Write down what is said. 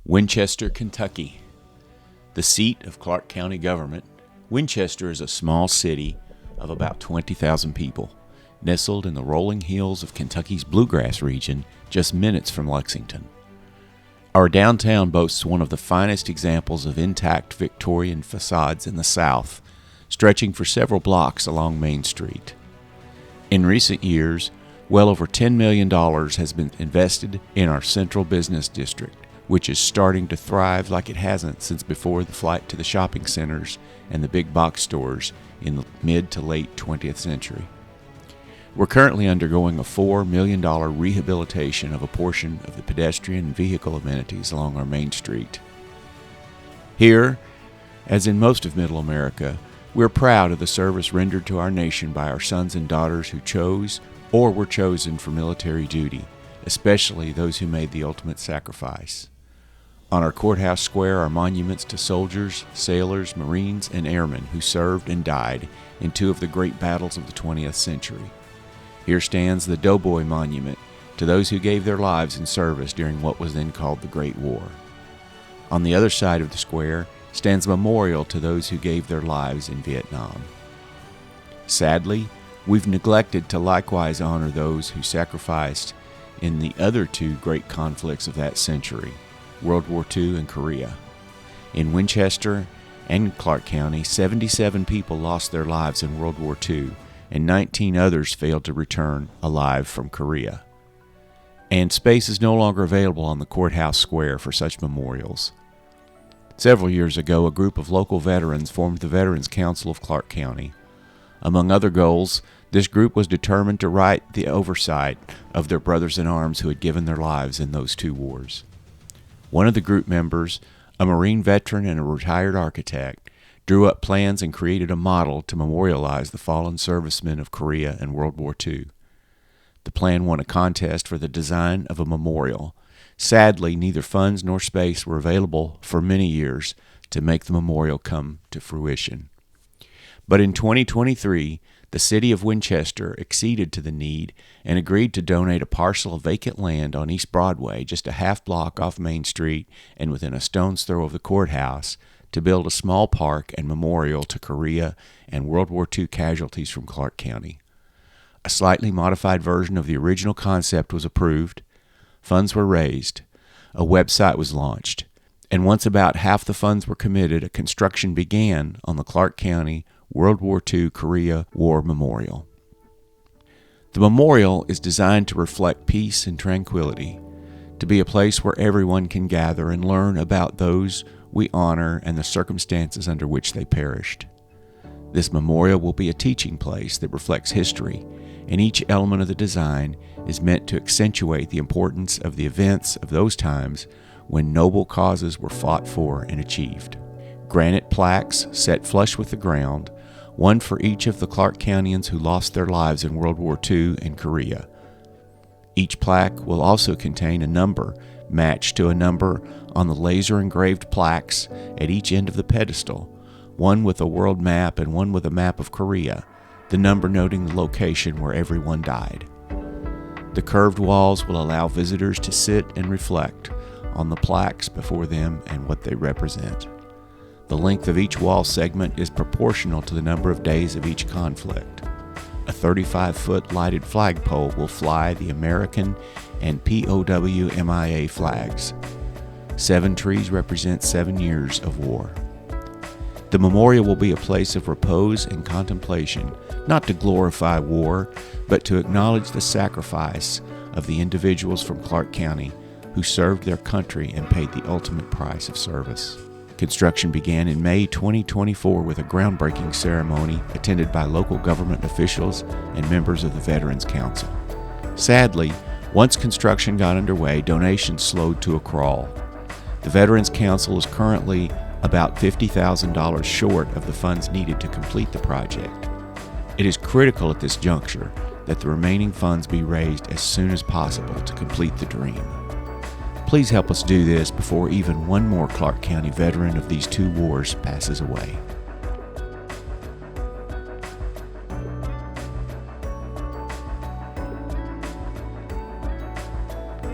Winchester, Kentucky. The seat of Clark County government, Winchester is a small city of about 20,000 people, nestled in the rolling hills of Kentucky's bluegrass region, just minutes from Lexington. Our downtown boasts one of the finest examples of intact Victorian facades in the South, stretching for several blocks along Main Street. In recent years, well over $10 million has been invested in our central business district, which is starting to thrive like it hasn't since before the flight to the shopping centers and the big box stores in the mid to late 20th century. We're currently undergoing a $4 million rehabilitation of a portion of the pedestrian and vehicle amenities along our main street. Here, as in most of Middle America, we're proud of the service rendered to our nation by our sons and daughters who chose or were chosen for military duty, especially those who made the ultimate sacrifice. On our courthouse square are monuments to soldiers, sailors, Marines, and airmen who served and died in two of the great battles of the 20th century. Here stands the Doughboy Monument to those who gave their lives in service during what was then called the Great War. On the other side of the square stands a memorial to those who gave their lives in Vietnam. Sadly, we've neglected to likewise honor those who sacrificed in the other two great conflicts of that century, World War II and Korea. In Winchester and Clark County, 77 people lost their lives in World War II, and 19 others failed to return alive from Korea. And space is no longer available on the courthouse square for such memorials. Several years ago, a group of local veterans formed the Veterans Council of Clark County. Among other goals, this group was determined to right the oversight of their brothers in arms who had given their lives in those two wars. One of the group members, a Marine veteran and a retired architect, drew up plans and created a model to memorialize the fallen servicemen of Korea and World War II. The plan won a contest for the design of a memorial. Sadly, neither funds nor space were available for many years to make the memorial come to fruition. But in 2023, the city of Winchester acceded to the need and agreed to donate a parcel of vacant land on East Broadway, just a half block off Main Street and within a stone's throw of the courthouse, to build a small park and memorial to Korea and World War II casualties from Clark County. A slightly modified version of the original concept was approved, funds were raised, a website was launched, and once about half the funds were committed, a construction began on the Clark County World War II Korea War Memorial. The memorial is designed to reflect peace and tranquility, to be a place where everyone can gather and learn about those we honor and the circumstances under which they perished. This memorial will be a teaching place that reflects history, and each element of the design is meant to accentuate the importance of the events of those times when noble causes were fought for and achieved. Granite plaques set flush with the ground, one for each of the Clark Countians who lost their lives in World War II and Korea. Each plaque will also contain a number matched to a number on the laser-engraved plaques at each end of the pedestal, one with a world map and one with a map of Korea, the number noting the location where everyone died. The curved walls will allow visitors to sit and reflect on the plaques before them and what they represent. The length of each wall segment is proportional to the number of days of each conflict. A 35-foot lighted flagpole will fly the American and POW/MIA flags. 7 trees represent 7 years of war. The memorial will be a place of repose and contemplation, not to glorify war, but to acknowledge the sacrifice of the individuals from Clark County who served their country and paid the ultimate price of service. Construction began in May 2024 with a groundbreaking ceremony attended by local government officials and members of the Veterans Council. Sadly, once construction got underway, donations slowed to a crawl. The Veterans Council is currently about $50,000 short of the funds needed to complete the project. It is critical at this juncture that the remaining funds be raised as soon as possible to complete the dream. Please help us do this before even one more Clark County veteran of these two wars passes away.